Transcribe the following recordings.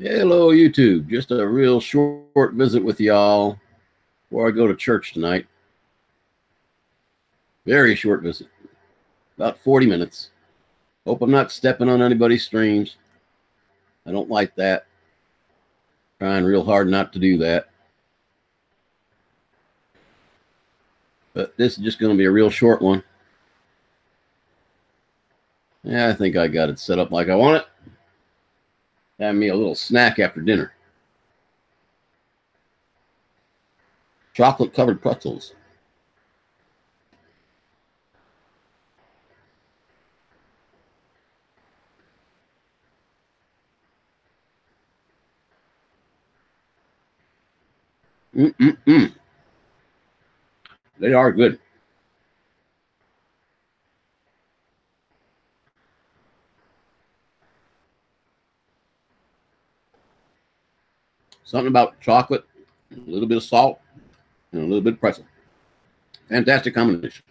Hello, YouTube. Just a real short visit with y'all before I go to church tonight. Very short visit, about 40 minutes. Hope I'm not stepping on anybody's streams. I don't like that. Trying real hard not to do that. But this is just going to be a real short one. Yeah, I think I got it set up like I want it. Have me a little snack after dinner. Chocolate-covered pretzels. They are good. Something about chocolate, a little bit of salt, and a little bit of pretzel. Fantastic combination.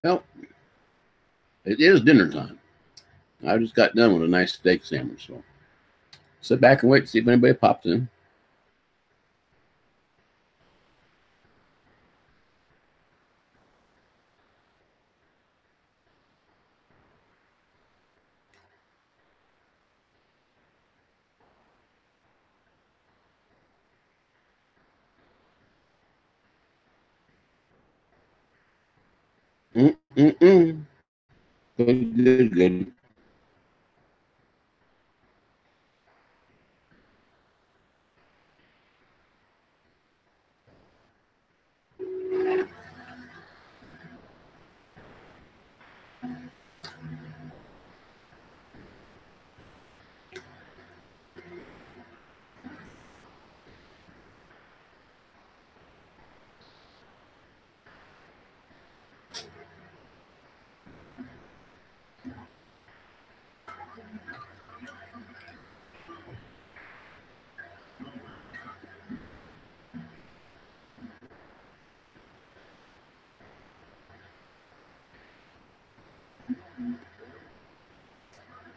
Well, it is dinner time. I just got done with a nice steak sandwich, so sit back and wait to see if anybody pops in. Good, good, good.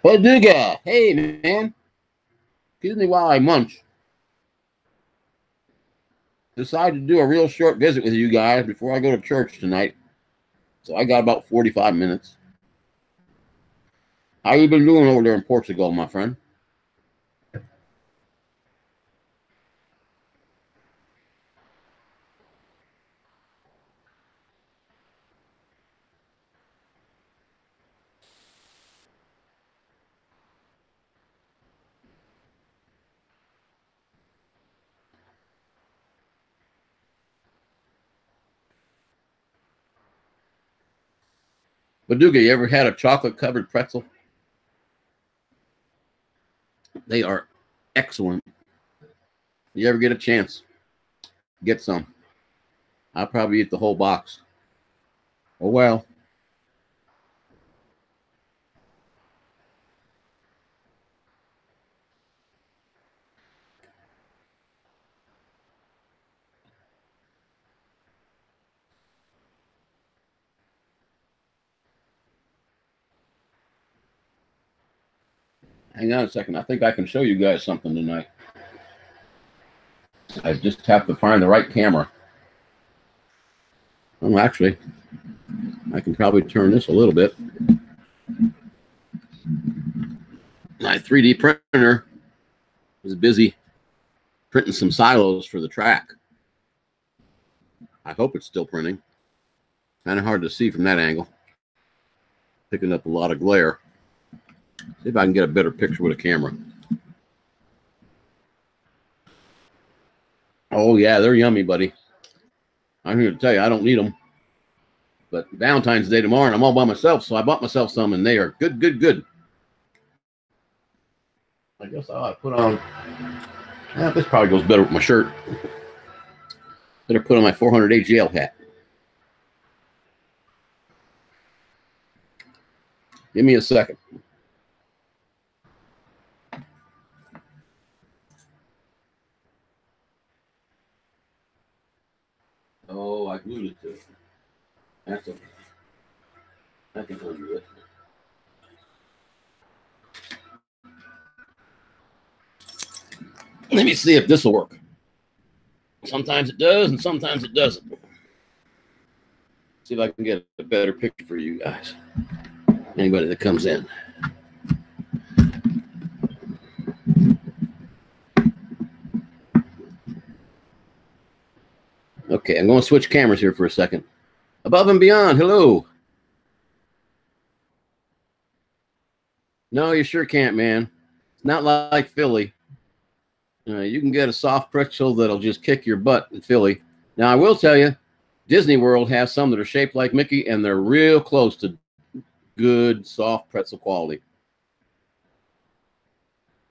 Paduga, hey man, excuse me while I munch. Decided to do a real short visit with you guys before I go to church tonight. So I got about 45 minutes. How you been doing over there in Portugal, my friend? Paduga, you ever had a chocolate-covered pretzel? They are excellent. You ever get a chance, get some. I'll probably eat the whole box. Oh, well. Hang on a second. I think I can show you guys something tonight. I just have to find the right camera. Oh, actually, I can probably turn this a little bit. My 3D printer is busy printing some silos for the track. I hope it's still printing. Kind of hard to see from that angle. Picking up a lot of glare. See if I can get a better picture with a camera. Oh, yeah, they're yummy, buddy. I'm here to tell you, I don't need them. But Valentine's Day tomorrow, and I'm all by myself, so I bought myself some, and they are good, good, good. I guess I ought to put on... this probably goes better with my shirt. Better put on my 400-day jail hat. Give me a second. Oh, I glued it to it. That's okay. I can undo it. Let me see if this will work. Sometimes it does, and sometimes it doesn't. See if I can get a better picture for you guys. Anybody that comes in. Okay, I'm going to switch cameras here for a second. Above and beyond, hello. No, you sure can't, man. It's not like Philly. You can get a soft pretzel that'll just kick your butt in Philly. Now, I will tell you, Disney World has some that are shaped like Mickey, and they're real close to good, soft pretzel quality.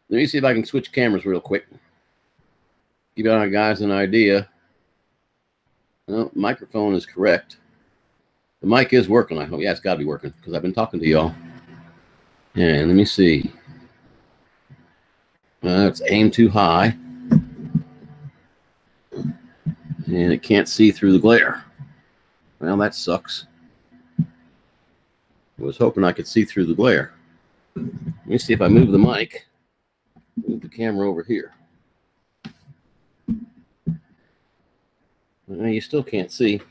Let me see if I can switch cameras real quick. Give you guys an idea. Well, microphone is correct. The mic is working, I hope. Yeah, it's got to be working because I've been talking to y'all. And let me see. It's aimed too high. And it can't see through the glare. Well, that sucks. I was hoping I could see through the glare. Let me see if I move the mic. Move the camera over here. Well, you still can't see.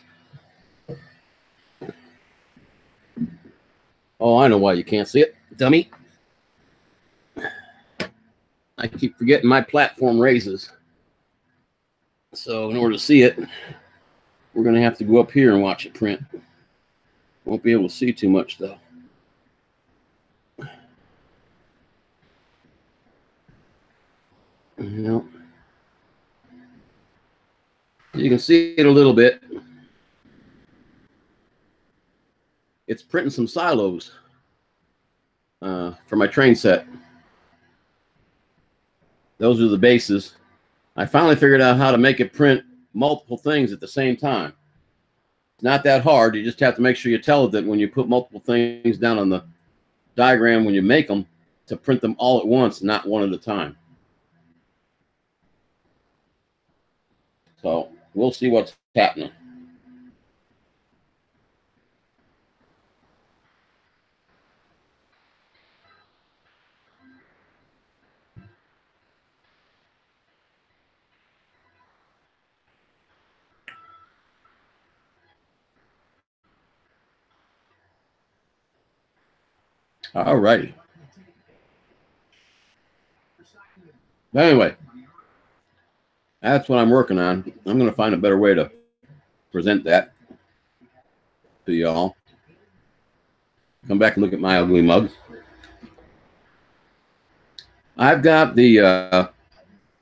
Oh, I know why you can't see it, dummy. I keep forgetting my platform raises. So in order to see it, we're going to have to go up here and watch it print. Won't be able to see too much, though. You can see it a little bit. It's printing some silos for my train set. Those are the bases. I finally figured out how to make it print multiple things at the same time. It's not that hard. You just have to make sure you tell it that when you put multiple things down on the diagram, when you make them, to print them all at once, not one at a time. So we'll see what's happening. All righty. Anyway, that's what I'm working on. I'm going to find a better way to present that to y'all. Come back and look at my ugly mug. I've got the,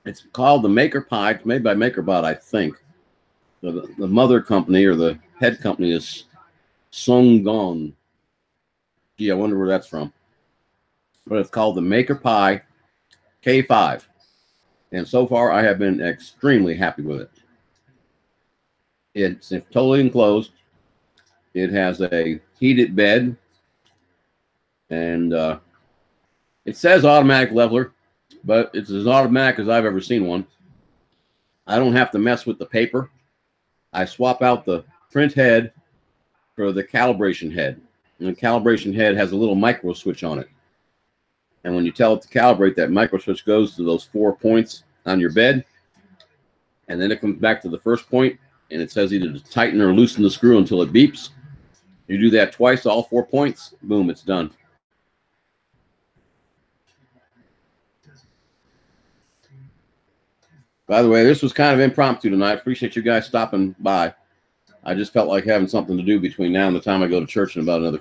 it's called the Maker Pie. It's made by MakerBot, I think. The mother company or the head company is Songgong. Gee, I wonder where that's from. But it's called the Maker Pie K5. And so far, I have been extremely happy with it. It's totally enclosed. It has a heated bed. And it says automatic leveler, but it's as automatic as I've ever seen one. I don't have to mess with the paper. I swap out the print head for the calibration head. And the calibration head has a little micro switch on it. And when you tell it to calibrate, that micro switch goes to those 4 points on your bed. And then it comes back to the first point, and it says either to tighten or loosen the screw until it beeps. You do that twice, all 4 points, boom, it's done. By the way, this was kind of impromptu tonight. Appreciate you guys stopping by. I just felt like having something to do between now and the time I go to church in about another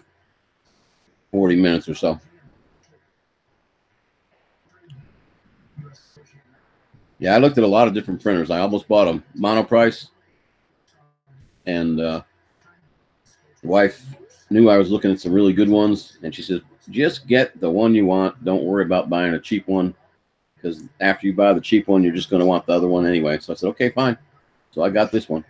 40 minutes or so. Yeah, I looked at a lot of different printers. I almost bought a Monoprice. And wife knew I was looking at some really good ones. And she said, just get the one you want. Don't worry about buying a cheap one. Because after you buy the cheap one, you're just going to want the other one anyway. So I said, okay, fine. So I got this one.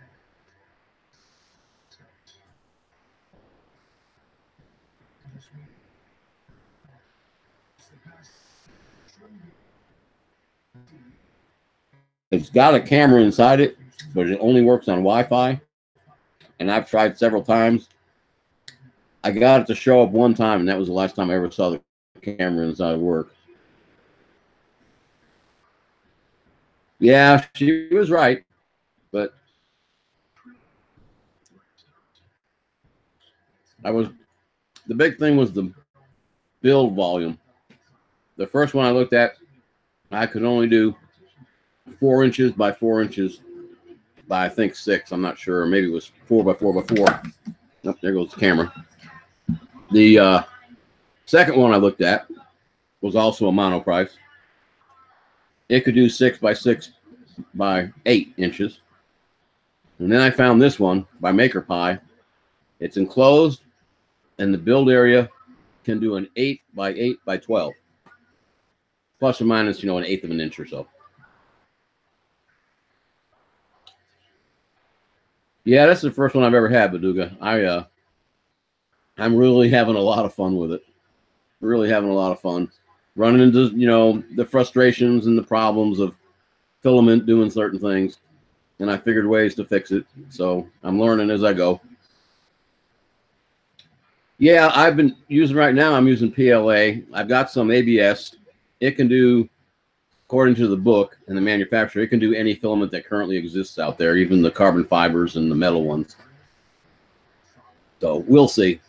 It's got a camera inside it, but it only works on Wi-Fi. And I've tried several times. I got it to show up one time, and that was the last time I ever saw the camera inside work. Yeah, she was right, but the big thing was the build volume. The first one I looked at, I could only do 4 inches by 4 inches by, I think, 6. I'm not sure. Maybe it was 4 by 4 by 4. Oh, there goes the camera. The second one I looked at was also a mono price. It could do 6 by 6 by 8 inches. And then I found this one by MakerPie. It's enclosed, and the build area can do an 8 by 8 by 12. Plus or minus, an 1/8 of an inch or so. Yeah, that's the first one I've ever had, Baduga. I'm really having a lot of fun with it. Really having a lot of fun. Running into, the frustrations and the problems of filament doing certain things. And I figured ways to fix it. So I'm learning as I go. Yeah, I've been using right now, I'm using PLA. I've got some ABS. It can do, according to the book and the manufacturer, it can do any filament that currently exists out there, even the carbon fibers and the metal ones. So we'll see.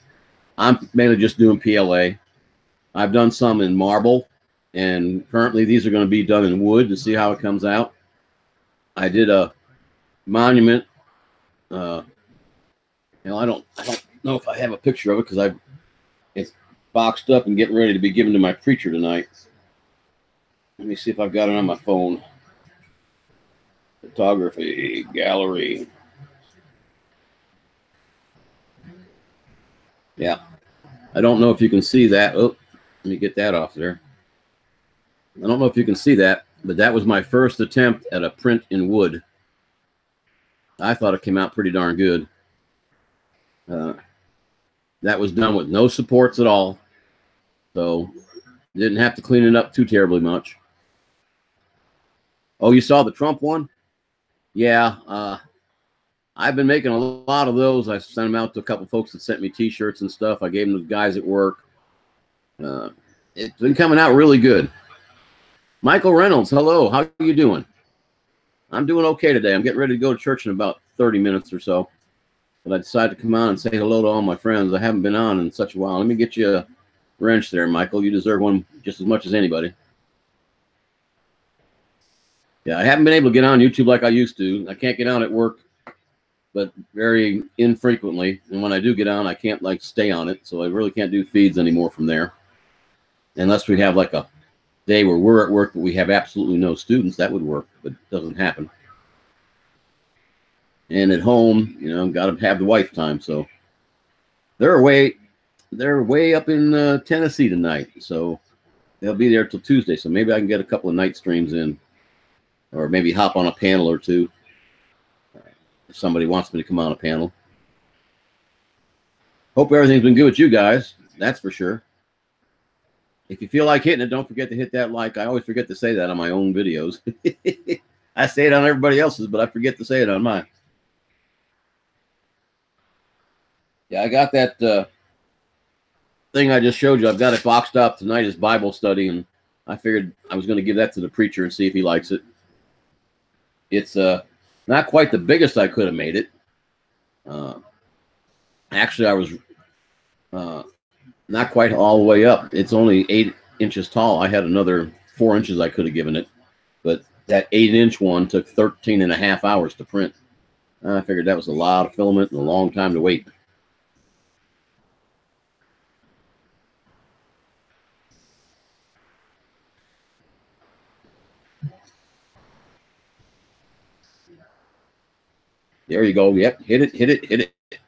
I'm mainly just doing PLA. I've done some in marble, and currently these are going to be done in wood to see how it comes out. I did a monument. I don't know if I have a picture of it because it's boxed up and getting ready to be given to my preacher tonight. Let me see if I've got it on my phone. Photography gallery. Yeah. I don't know if you can see that. Oh, let me get that off there. I don't know if you can see that, but that was my first attempt at a print in wood. I thought it came out pretty darn good. That was done with no supports at all, so didn't have to clean it up too terribly much. Oh, you saw the Trump one? Yeah, I've been making a lot of those. I sent them out to a couple folks that sent me T-shirts and stuff. I gave them to guys at work. It's been coming out really good. Michael Reynolds, hello. How are you doing? I'm doing okay today. I'm getting ready to go to church in about 30 minutes or so. But I decided to come on and say hello to all my friends. I haven't been on in such a while. Let me get you a wrench there, Michael. You deserve one just as much as anybody. Yeah, I haven't been able to get on YouTube like I used to. I can't get on at work, but very infrequently. And when I do get on, I can't stay on it. So I really can't do feeds anymore from there. Unless we have a day where we're at work, but we have absolutely no students, that would work, but it doesn't happen. And at home, got to have the wife time. So they're way up in Tennessee tonight. So they'll be there till Tuesday. So maybe I can get a couple of night streams in, or maybe hop on a panel or two if somebody wants me to come on a panel. Hope everything's been good with you guys. That's for sure. If you feel like hitting it, don't forget to hit that like. I always forget to say that on my own videos. I say it on everybody else's, but I forget to say it on mine. Yeah, I got that thing I just showed you. I've got it boxed up. Tonight is Bible study, and I figured I was going to give that to the preacher and see if he likes it. It's not quite the biggest I could have made it. Actually, I was not quite all the way up. It's only 8 inches tall. I had another 4 inches I could have given it, but that 8-inch one took 13.5 hours to print. I figured that was a lot of filament and a long time to wait. There you go. Yep, hit it, hit it, hit it.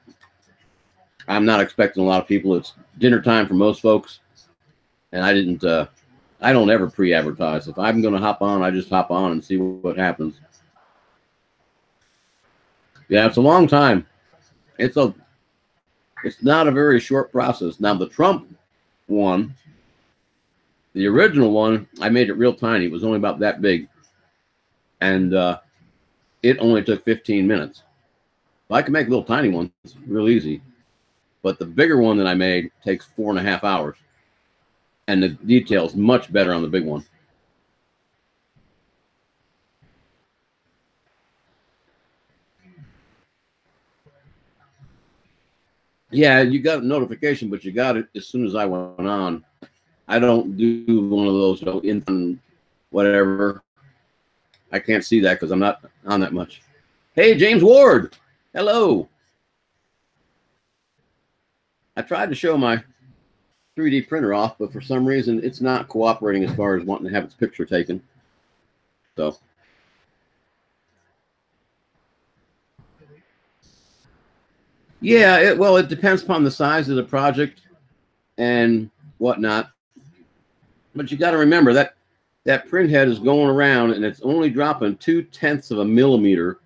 I'm not expecting a lot of people. It's dinner time for most folks, and I don't ever pre-advertise. If I'm going to hop on, I just hop on and see what happens. Yeah, it's a long time. It's not a very short process. Now the Trump one, the original one, I made it real tiny. It was only about that big. and it only took 15 minutes. I can make little tiny ones real easy, but the bigger one that I made takes 4.5 hours, and the detail is much better on the big one. Yeah, you got a notification, but you got it as soon as I went on. I don't do one of those, in whatever. I can't see that because I'm not on that much. Hey, James Ward. Hello. I tried to show my 3D printer off, but for some reason it's not cooperating as far as wanting to have its picture taken. So, yeah, well, it depends upon the size of the project and whatnot. But you got to remember that that print head is going around and it's only dropping 0.2 of a millimeter.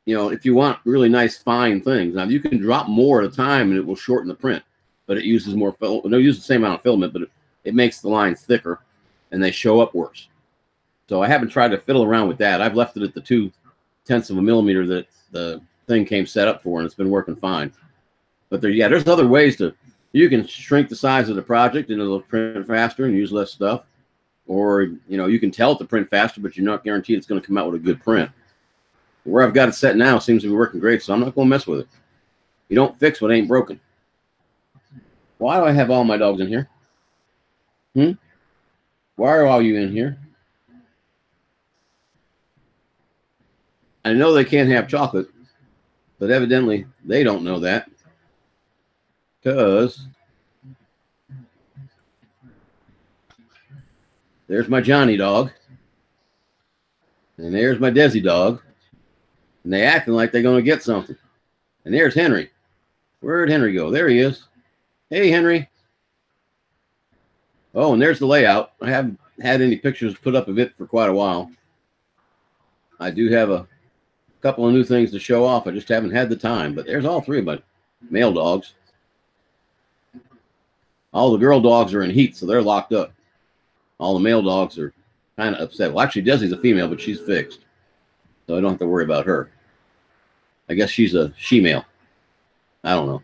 You know, if you want really nice fine things, now you can drop more at a time and it will shorten the print, but it uses more film. No, use the same amount of filament, but it makes the lines thicker and they show up worse. So I haven't tried to fiddle around with that. I've left it at the 0.2 of a millimeter that the thing came set up for, and it's been working fine. But there's other ways to. You can shrink the size of the project and it'll print faster and use less stuff, or you can tell it to print faster, but you're not guaranteed it's going to come out with a good print. Where I've got it set now seems to be working great, so I'm not going to mess with it. You don't fix what ain't broken. Why do I have all my dogs in here? Why are all you in here? I know they can't have chocolate, but evidently they don't know that, because there's my Johnny dog, and there's my Desi dog, and they acting like they're going to get something. And there's Henry. Where'd Henry go? There he is. Hey, Henry. Oh, and there's the layout. I haven't had any pictures put up of it for quite a while. I do have a couple of new things to show off. I just haven't had the time. But there's all three of my male dogs. All the girl dogs are in heat, so they're locked up. All the male dogs are kind of upset. Well, actually, Desi's a female, but she's fixed, so I don't have to worry about her. I guess she's a she-male. I don't know.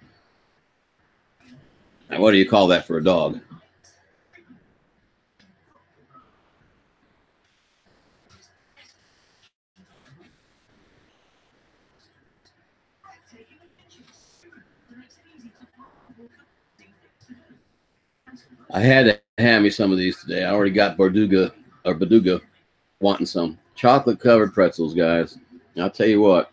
What do you call that for a dog? I had to hand me some of these today. I already got Barduga wanting some chocolate covered pretzels, guys. I'll tell you what.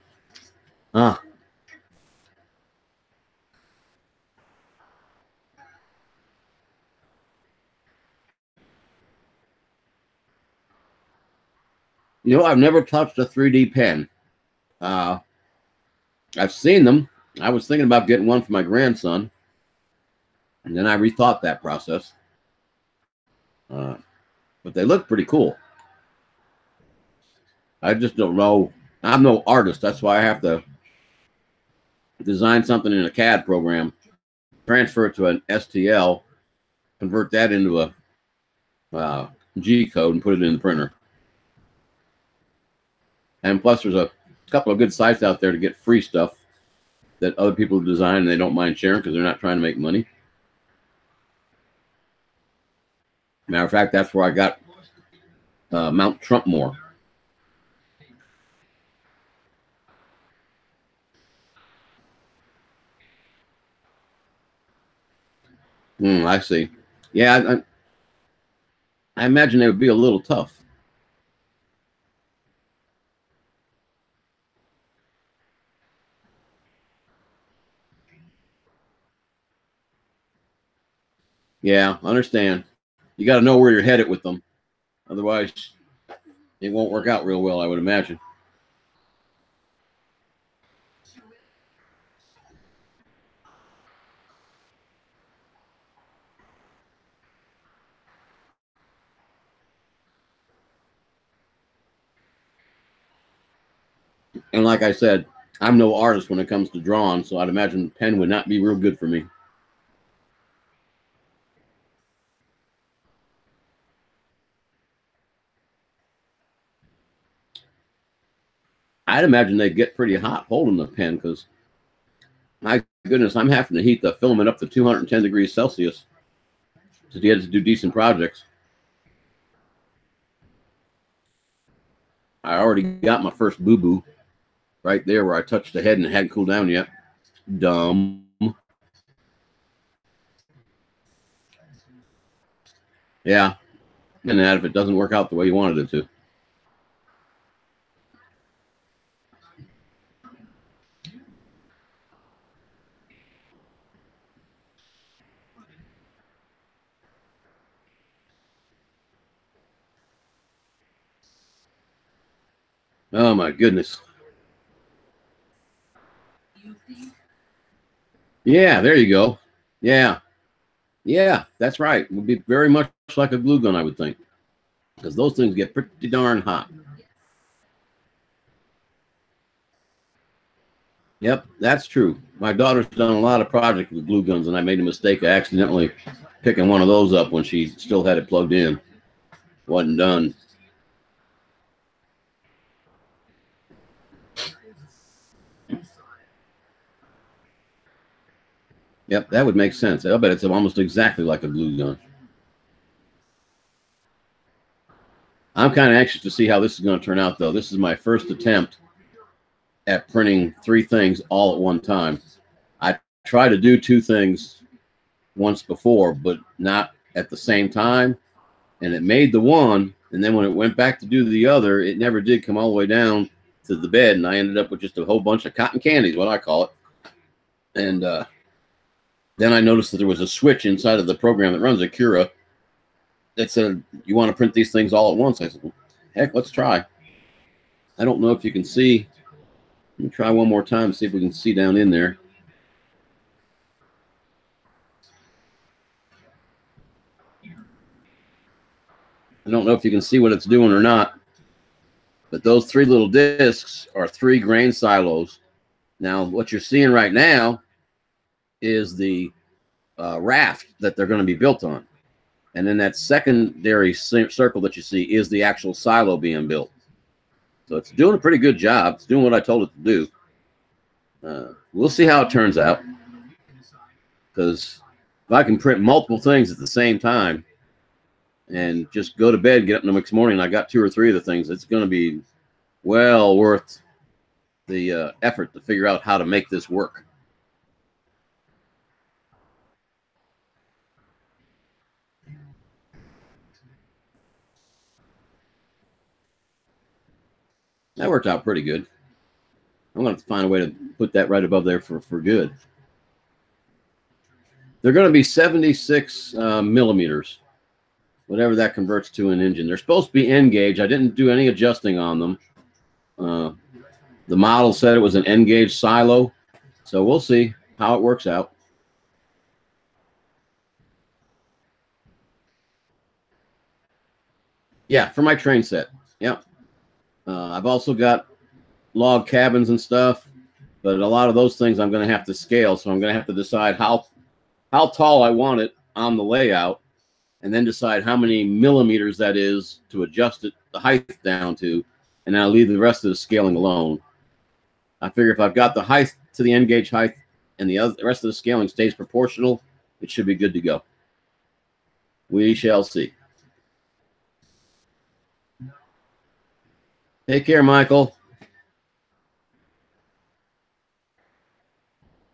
I've never touched a 3D pen. I've seen them. I was thinking about getting one for my grandson, and then I rethought that process. But they look pretty cool. I just don't know. I'm no artist. That's why I have to design something in a CAD program, transfer it to an STL, convert that into a G code, and put it in the printer. And plus, there's a couple of good sites out there to get free stuff that other people have designed and they don't mind sharing because they're not trying to make money. Matter of fact, that's where I got Mount Trumpmore. I see. Yeah, I imagine they would be a little tough. Yeah, I understand. You got to know where you're headed with them. Otherwise, it won't work out real well, I would imagine. And like I said, I'm no artist when it comes to drawing, so I'd imagine pen would not be real good for me. I'd imagine they get pretty hot holding the pen because, my goodness, I'm having to heat the filament up to 210 degrees Celsius to get it to do decent projects. I already got my first boo-boo right there where I touched the head and it hadn't cooled down yet. Dumb. Yeah. And that if it doesn't work out the way you wanted it to. Oh my goodness. Yeah, there you go. Yeah. Yeah, that's right. It would be very much like a glue gun, I would think. Because those things get pretty darn hot. Yep, that's true. My daughter's done a lot of projects with glue guns, and I made a mistake of accidentally picking one of those up when she still had it plugged in. Wasn't done. Yep, that would make sense. I bet it's almost exactly like a glue gun. I'm kind of anxious to see how this is going to turn out, though. This is my first attempt at printing 3 things all at one time. I tried to do 2 things once before, but not at the same time. And it made the one, and then when it went back to do the other, it never did come all the way down to the bed, and I ended up with just a whole bunch of cotton candy, what I call it. And then I noticed that there was a switch inside of the program that runs Acura that said, you want to print these things all at once? I said, well, heck, let's try. I don't know if you can see. Let me try one more time, see if we can see down in there. I don't know if you can see what it's doing or not, but those 3 little discs are 3 grain silos. Now, what you're seeing right now is the raft that they're going to be built on. And then that secondary circle that you see is the actual silo being built. So it's doing a pretty good job. It's doing what I told it to do. We'll see how it turns out. Because if I can print multiple things at the same time and just go to bed, get up in the next morning, and I got 2 or 3 of the things, it's going to be well worth the effort to figure out how to make this work. That worked out pretty good. I'm going to have to find a way to put that right above there for good. They're going to be 76 millimeters, whatever that converts to an engine. They're supposed to be N gauge. I didn't do any adjusting on them. The model said it was an N gauge silo, so we'll see how it works out. Yeah, for my train set. Yep. I've also got log cabins and stuff, but a lot of those things I'm going to have to scale, so I'm going to have to decide how tall I want it on the layout, and then decide how many millimeters that is to adjust it, the height down to, and I'll leave the rest of the scaling alone. I figure if I've got the height to the N gauge height and the rest of the scaling stays proportional, it should be good to go. We shall see. Take care, Michael.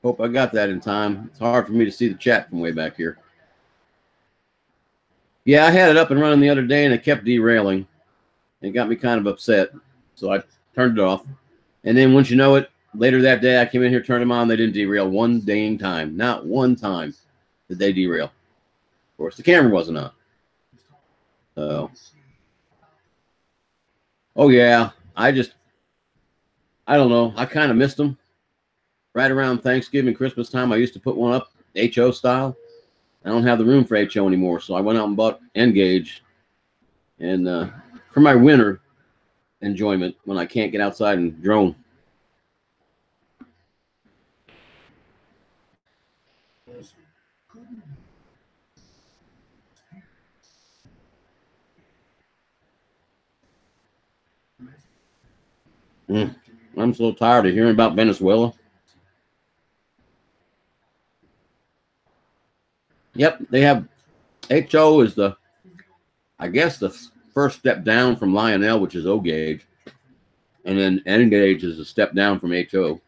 Hope I got that in time. It's hard for me to see the chat from way back here. Yeah, I had it up and running the other day, and it kept derailing. It got me kind of upset, so I turned it off. And then once you know it, later that day, I came in here, turned them on. They didn't derail one dang time. Not one time did they derail. Of course, the camera wasn't on. So, oh, yeah. I don't know. I kind of missed them. Right around Thanksgiving, Christmas time, I used to put one up, HO style. I don't have the room for HO anymore, so I went out and bought N gauge. And for my winter enjoyment, when I can't get outside and drone. I'm so tired of hearing about Venezuela. Yep, they have HO is the, I guess, the first step down from Lionel, which is O gauge. And then N gauge is a step down from HO.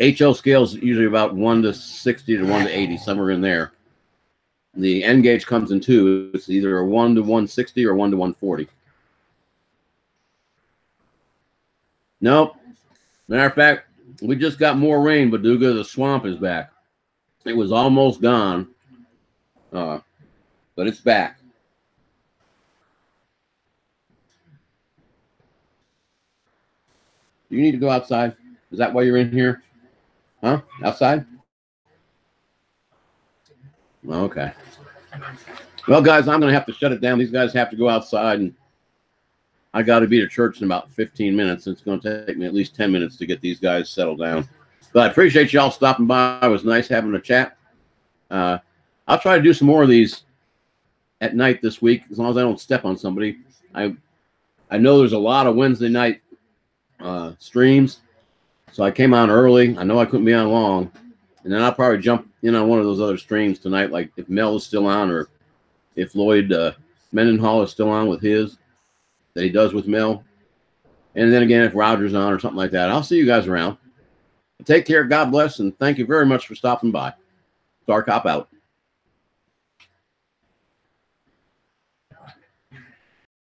HO scale is usually about 1 to 60 to 1 to 80, somewhere in there. The N gauge comes in two. It's either a 1 to 160 or 1 to 140. Nope. Matter of fact, we just got more rain, but Duga, the swamp is back. It was almost gone, but it's back. Do you need to go outside? Is that why you're in here? Huh? Outside? Okay. Well, guys, I'm going to have to shut it down. These guys have to go outside, and I got to be to church in about 15 minutes. It's going to take me at least 10 minutes to get these guys settled down. But I appreciate y'all stopping by. It was nice having a chat. I'll try to do some more of these at night this week, as long as I don't step on somebody. I know there's a lot of Wednesday night streams, so I came on early. I know I couldn't be on long, and then I'll probably jump in on one of those other streams tonight, like if Mel is still on, or if Lloyd Mendenhall is still on with his that he does with Mel, and then again if Roger's on or something like that. I'll see you guys around. Take care. God bless, and thank you very much for stopping by. StarCop out.